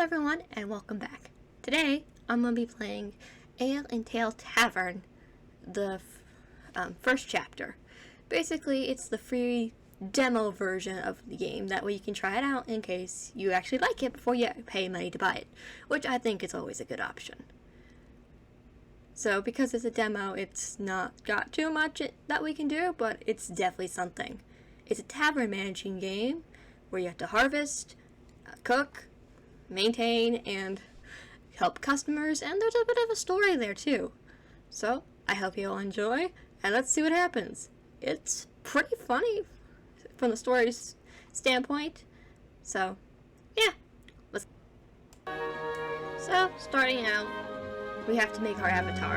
everyone, and welcome back. Today, I'm going to be playing Ale Tale Tavern, the first chapter. Basically, it's the free demo version of the game. That way you can try it out in case you actually like it before you pay money to buy it, which I think is always a good option. So, because it's a demo, it's not got too much that we can do, but it's definitely something. It's a tavern managing game where you have to harvest, cook, maintain, and help customers, and there's a bit of a story there too. So, I hope you all enjoy, and let's see what happens. It's pretty funny from the story's standpoint, so, yeah. So, starting out, we have to make our avatar.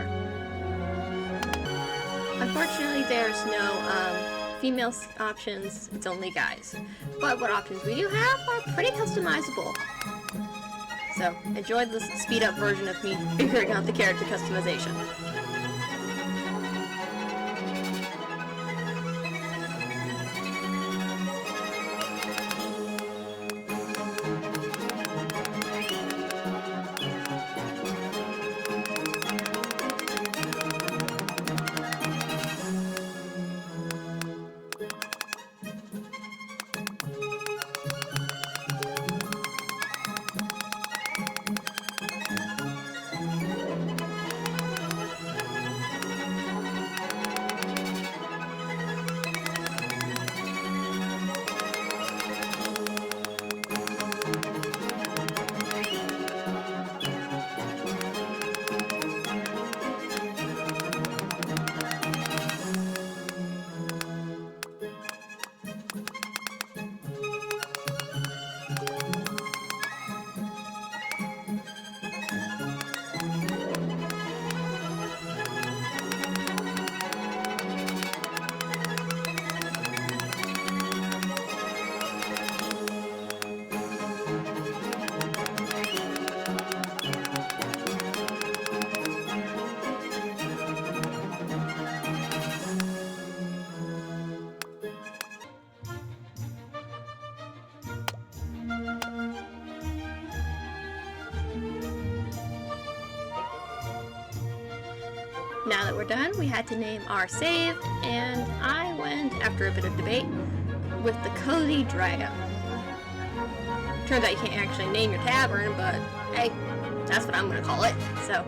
Unfortunately, there's no female options, it's only guys. But what options we do have are pretty customizable. So, enjoy this speed-up version of me figuring out the character customization. Now that we're done, we had to name our save, and I went, after a bit of debate, with the Cozy Dragon. Turns out you can't actually name your tavern, but hey, that's what I'm gonna call it, so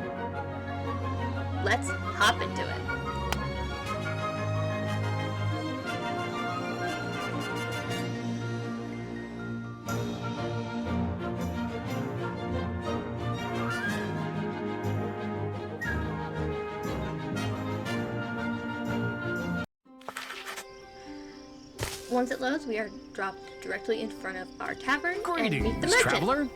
let's hop into it. Once it loads, we are dropped directly in front of our tavern and meet the merchant. Traveler?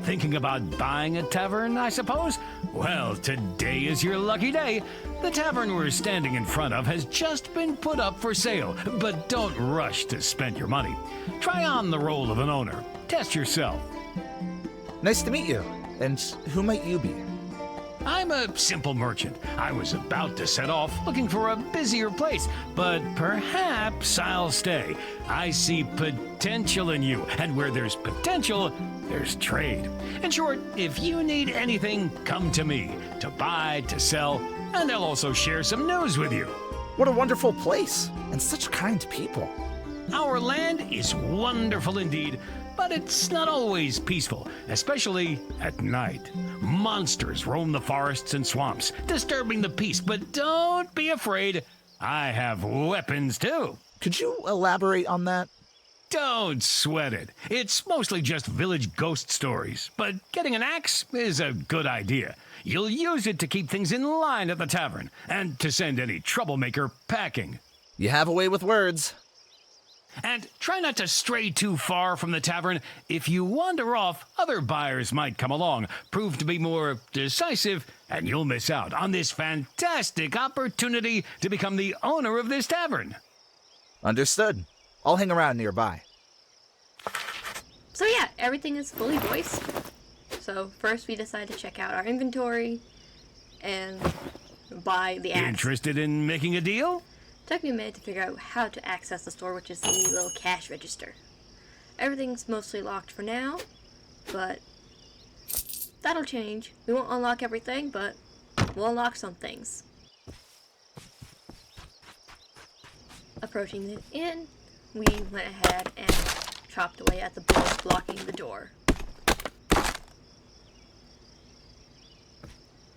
Thinking about buying a tavern, I suppose? Well, today is your lucky day. The tavern we're standing in front of has just been put up for sale, but don't rush to spend your money. Try on the role of an owner. Test yourself. Nice to meet you. And who might you be? I'm a simple merchant. I was about to set off looking for a busier place, but perhaps I'll stay. I see potential in you, and where there's potential, there's trade. In short, if you need anything, come to me to buy, to sell, and I'll also share some news with you. What a wonderful place, and such kind people. Our land is wonderful indeed, but it's not always peaceful, especially at night. Monsters roam the forests and swamps, disturbing the peace, but don't be afraid. I have weapons too. Could you elaborate on that? Don't sweat it. It's mostly just village ghost stories, but getting an axe is a good idea. You'll use it to keep things in line at the tavern, and to send any troublemaker packing. You have a way with words. And try not to stray too far from the tavern. If you wander off, other buyers might come along, prove to be more decisive, and you'll miss out on this fantastic opportunity to become the owner of this tavern. Understood. I'll hang around nearby. So yeah, everything is fully voiced. So first we decided to check out our inventory and buy the axe. Interested in making a deal? Took me a minute to figure out how to access the store, which is the little cash register. Everything's mostly locked for now, but that'll change. We won't unlock everything, but we'll unlock some things. Approaching the inn, we went ahead and chopped away at the boards blocking the door.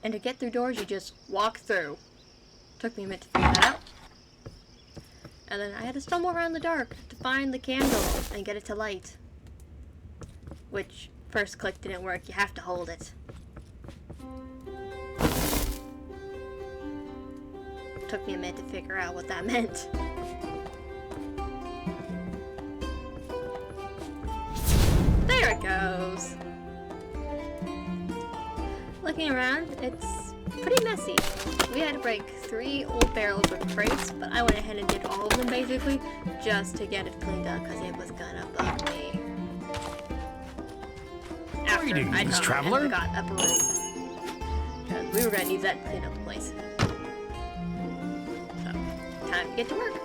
And to get through doors, you just walk through. Took me a minute to figure that out. And then I had to stumble around in the dark to find the candle and get it to light. Which, first click didn't work, you have to hold it. Took me a minute to figure out what that meant. There it goes! Looking around, it's pretty messy. We had to break 3 old barrels with crates, but I went ahead and did all of them basically, just to get it cleaned up because it was gonna bug me. After Greetings, traveler. And got uprooted. Because we were gonna need that to clean up the place. So, time to get to work.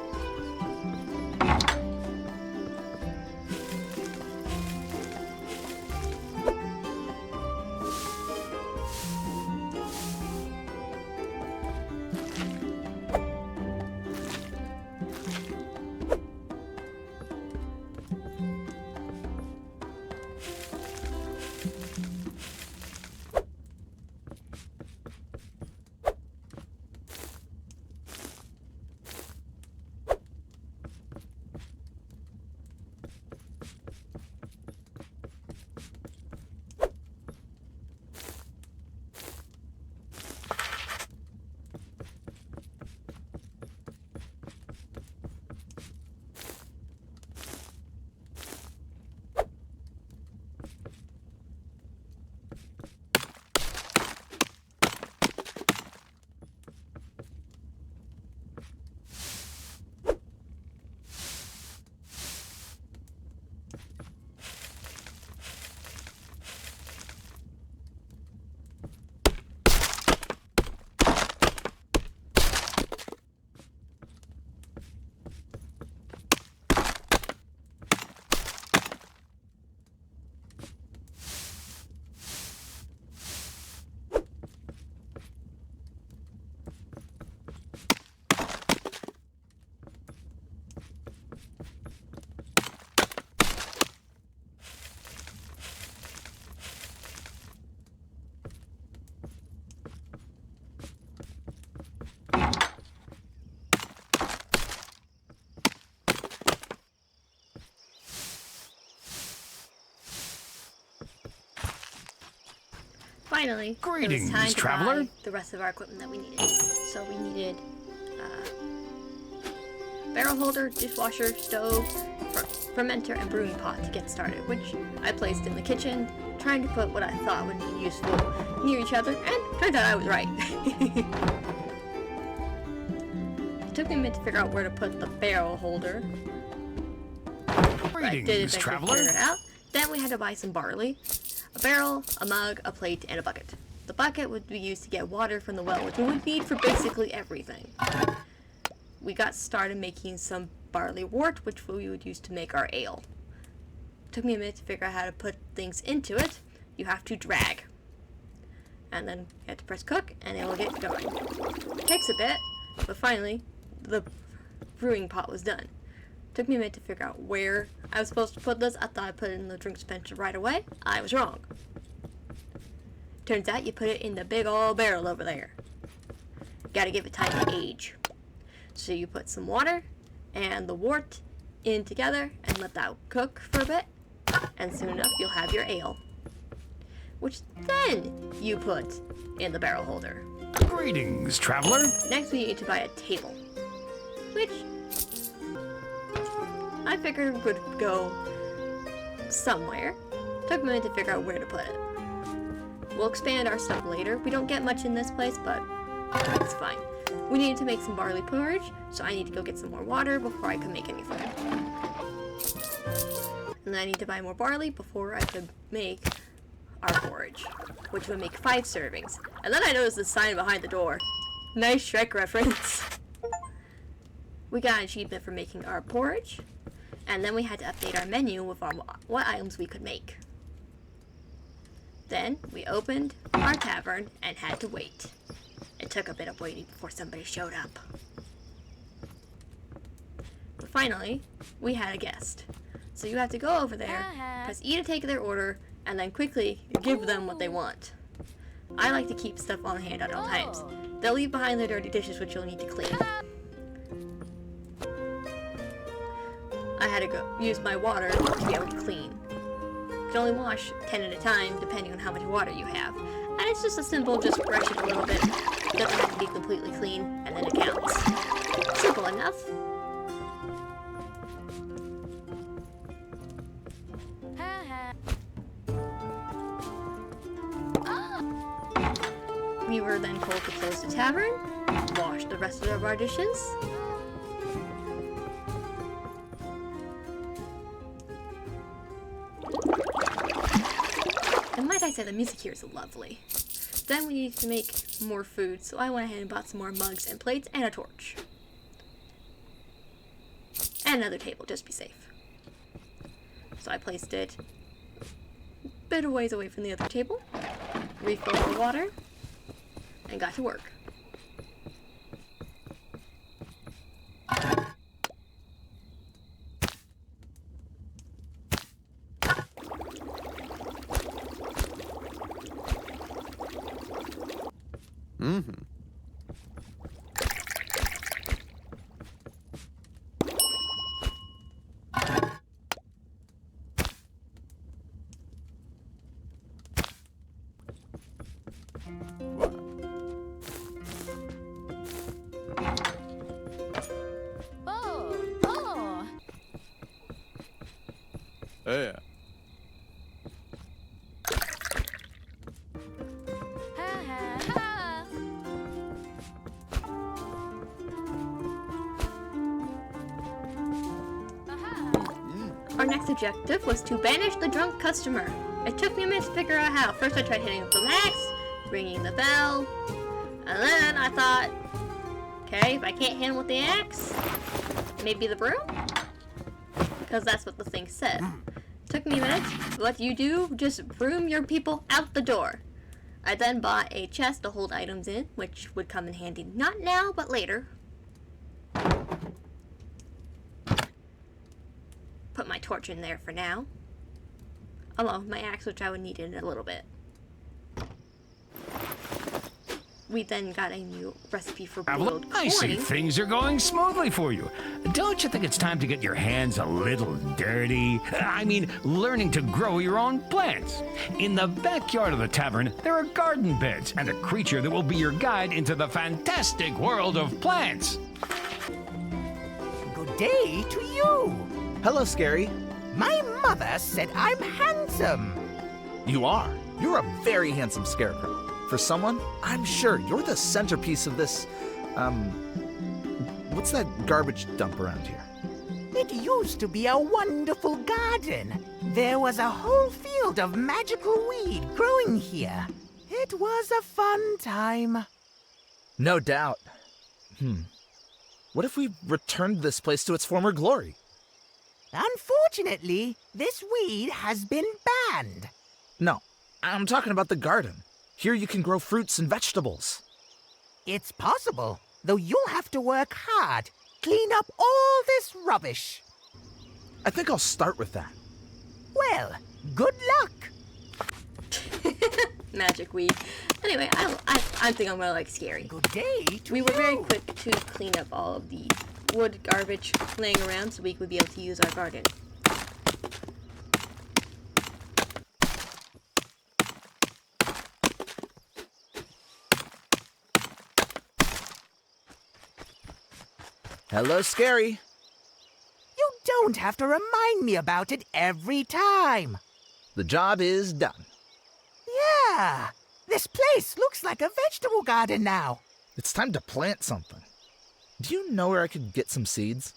Finally, Greetings, it was time to traveler. buy the rest of our equipment that we needed. So we needed barrel holder, dishwasher, stove, fermenter, and brewing pot to get started, which I placed in the kitchen, trying to put what I thought would be useful near each other, and turns out I was right. It took me a minute to figure out where to put the barrel holder. But I did Greetings, eventually traveler. figure it out. Then we had to buy some barley, a barrel, a mug, a plate, and a bucket. The bucket would be used to get water from the well, which we would need for basically everything. We got started making some barley wort, which we would use to make our ale. Took me a minute to figure out how to put things into it. You have to drag. And then you have to press cook, and it will get going. It takes a bit, but finally, the brewing pot was done. Took me a minute to figure out where I was supposed to put this. I thought I put it in the drink dispenser right away. I was wrong. Turns out you put it in the big old barrel over there. Gotta give it time to age. So you put some water and the wort in together and let that cook for a bit. And soon enough you'll have your ale. Which then you put in the barrel holder. Greetings, traveler. Next we need to buy a table. Which I figured would go somewhere. Took a minute to figure out where to put it. We'll expand our stuff later. We don't get much in this place, but it's fine. We needed to make some barley porridge, so I need to go get some more water before I can make anything. And then I need to buy more barley before I could make our porridge, which would make 5 servings. And then I noticed the sign behind the door. Nice Shrek reference. We got an achievement for making our porridge, and then we had to update our menu with what items we could make. Then we opened our tavern and had to wait. It took a bit of waiting before somebody showed up. But finally, we had a guest. So you have to go over there, press E to take their order, and then quickly give them what they want. I like to keep stuff on hand at all times. They'll leave behind their dirty dishes, which you'll need to clean. I had to go use my water to be able to clean. You can only wash 10 at a time, depending on how much water you have. And it's just a simple, just brush it a little bit. It doesn't have to be completely clean, and then it counts. Simple enough. We were then told to close the tavern, wash the rest of our dishes, and might I say, the music here is lovely. Then we needed to make more food, so I went ahead and bought some more mugs and plates and a torch. And another table, just to be safe. So I placed it a bit of ways away from the other table, refilled the water, and got to work. Yeah. Our next objective was to banish the drunk customer. It took me a minute to figure out how. First I tried hitting with the axe, ringing the bell, and then I thought, okay, if I can't hit him with the axe, maybe the broom? Because that's what the thing said. Took me a minute. What do? Just broom your people out the door. I then bought a chest to hold items in, which would come in handy not now, but later. Put my torch in there for now, along with my axe, which I would need in a little bit. We then got a new recipe for boiled I see corn. things are going smoothly for you. Don't you think it's time to get your hands a little dirty? I mean, learning to grow your own plants. In the backyard of the tavern, there are garden beds and a creature that will be your guide into the fantastic world of plants. Good day to you. Hello, Scary. My mother said I'm handsome. You are. You're a very handsome scarecrow. For someone, I'm sure you're the centerpiece of this, what's that garbage dump around here? It used to be a wonderful garden. There was a whole field of magical weed growing here. It was a fun time. No doubt. What if we returned this place to its former glory? Unfortunately, this weed has been banned. No, I'm talking about the garden. Here you can grow fruits and vegetables. It's possible, though you'll have to work hard. Clean up all this rubbish. I think I'll start with that. Well, good luck. Magic weed. Anyway, I think I'm gonna like Scary. Good day to We were very you. quick to clean up all of the wood garbage laying around so we would be able to use our garden. Hello, Scary. You don't have to remind me about it every time. The job is done. Yeah, this place looks like a vegetable garden now. It's time to plant something. Do you know where I could get some seeds?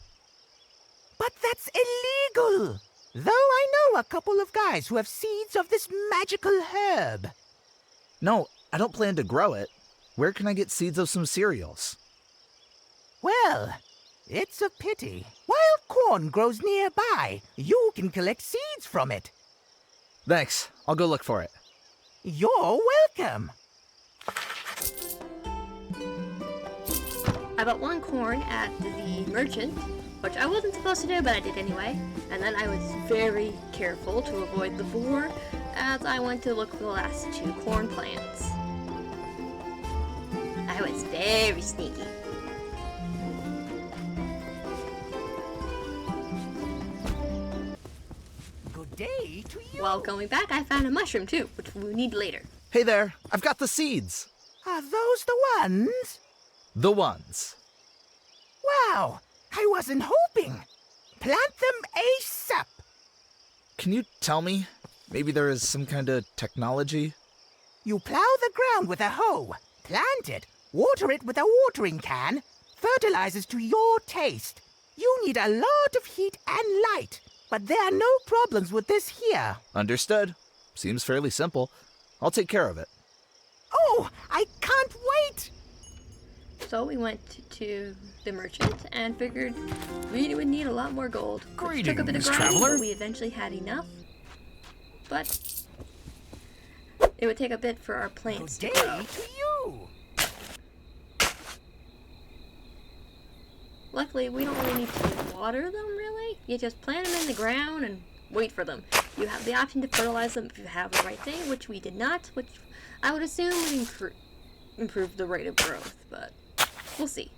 But that's illegal. Though I know a couple of guys who have seeds of this magical herb. No, I don't plan to grow it. Where can I get seeds of some cereals? Well, it's a pity. Wild corn grows nearby. You can collect seeds from it. Thanks. I'll go look for it. You're welcome. I bought 1 corn at the merchant, which I wasn't supposed to do, but I did anyway. And then I was very careful to avoid the boar as I went to look for the last 2 corn plants. I was very sneaky. Good day to you. While going back, I found a mushroom too, which we need later. Hey there, I've got the seeds. Are those the ones? The ones. Wow, I wasn't hoping. Plant them ASAP. Can you tell me? Maybe there is some kind of technology? You plow the ground with a hoe, plant it, water it with a watering can, fertilizers to your taste. You need a lot of heat and light, but there are no problems with this here. Understood. Seems fairly simple. I'll take care of it. Oh, I can't wait! So we went to the merchant and figured we would need a lot more gold. Which took a bit of Greetings, grinding, traveler. but we eventually had enough. But it would take a bit for our plants Good to day grow. to you. Luckily, we don't really need to water them, really. You just plant them in the ground and wait for them. You have the option to fertilize them if you have the right thing, which we did not, which I would assume would improve the rate of growth, but we'll see.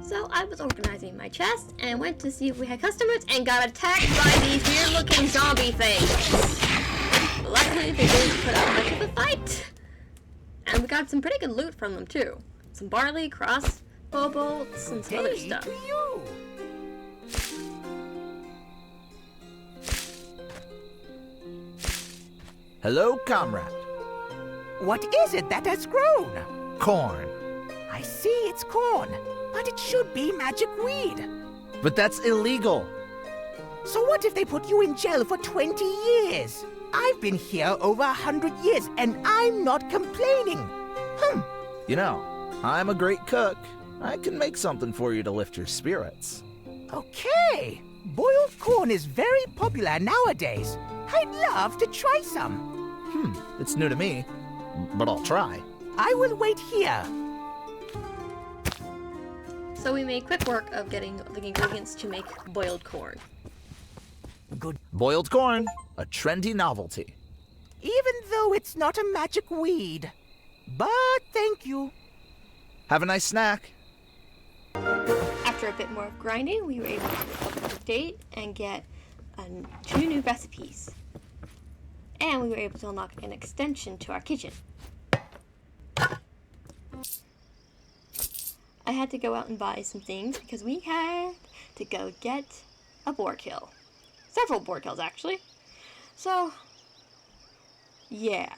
So I was organizing my chest and went to see if we had customers and got attacked by these weird-looking zombie things. But luckily, they didn't put up much of a fight, and we got some pretty good loot from them too. Some barley, crossbow bolts, and some other Day stuff. to you. Hello, comrade. What is it that has grown? Corn. I see it's corn, but it should be magic weed. But that's illegal. So what if they put you in jail for 20 years? I've been here over 100 years and I'm not complaining. You know, I'm a great cook. I can make something for you to lift your spirits. Okay. Boiled corn is very popular nowadays. I'd love to try some. It's new to me, but I'll try. I will wait here. So we made quick work of getting the ingredients to make boiled corn. Good. Boiled corn, a trendy novelty. Even though it's not a magic weed. But thank you. Have a nice snack. After a bit more of grinding, we were able to update and get 2 new recipes. And we were able to unlock an extension to our kitchen. I had to go out and buy some things because we had to go get a boar kill. Several boar kills, actually. So, yeah.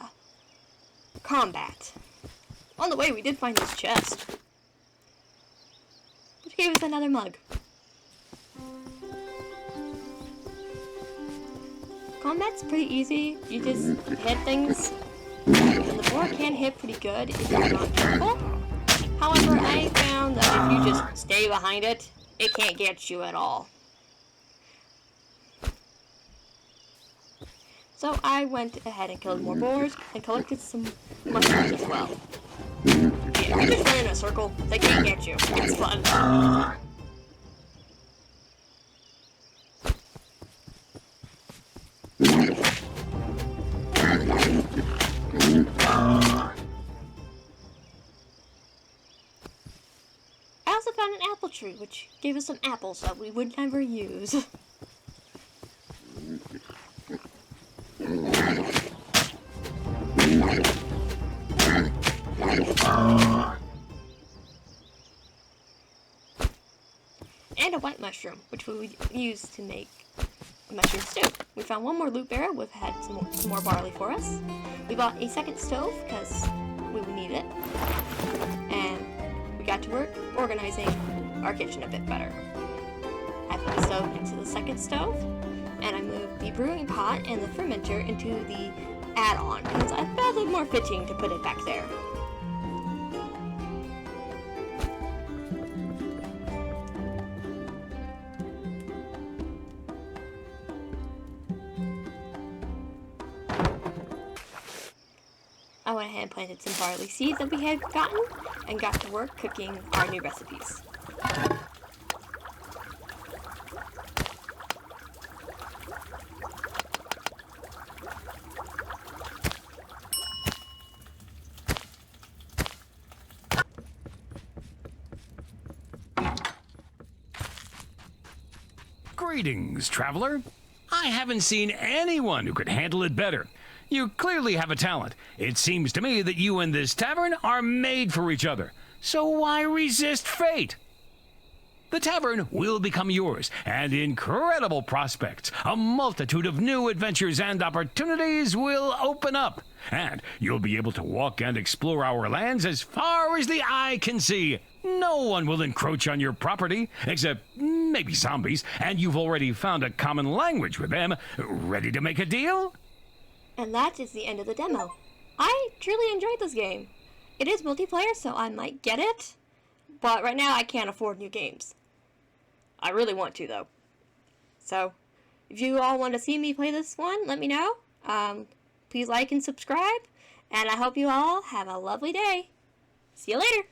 Combat. On the way, we did find this chest, which gave us another mug. Combat's pretty easy. You just hit things, and the boar can hit pretty good if you're not careful. However, I found that if you just stay behind it, it can't get you at all. So I went ahead and killed more boars and collected some mushrooms as well. Yeah, you just run in a circle. They can't get you. It's fun. I also found an apple tree, which gave us some apples that we would never use. And a white mushroom, which we would use to make a mushroom stew. We found 1 more loot barrel, which had some more barley for us. We bought a second stove, because we would need it. And we got to work organizing our kitchen a bit better. I put the stove into the second stove, and I moved the brewing pot and the fermenter into the add-on, because I felt look more fitting to put it back there. I went ahead and planted some barley seeds that we had gotten and got to work cooking our new recipes. Greetings, traveler. I haven't seen anyone who could handle it better. You clearly have a talent. It seems to me that you and this tavern are made for each other. So why resist fate? The tavern will become yours, and incredible prospects, a multitude of new adventures and opportunities will open up. And you'll be able to walk and explore our lands as far as the eye can see. No one will encroach on your property, except maybe zombies, and you've already found a common language with them. Ready to make a deal? And that is the end of the demo. I truly enjoyed this game. It is multiplayer, so I might get it, but right now I can't afford new games. I really want to, though. So, if you all want to see me play this one, let me know. Please like and subscribe, and I hope you all have a lovely day. See you later!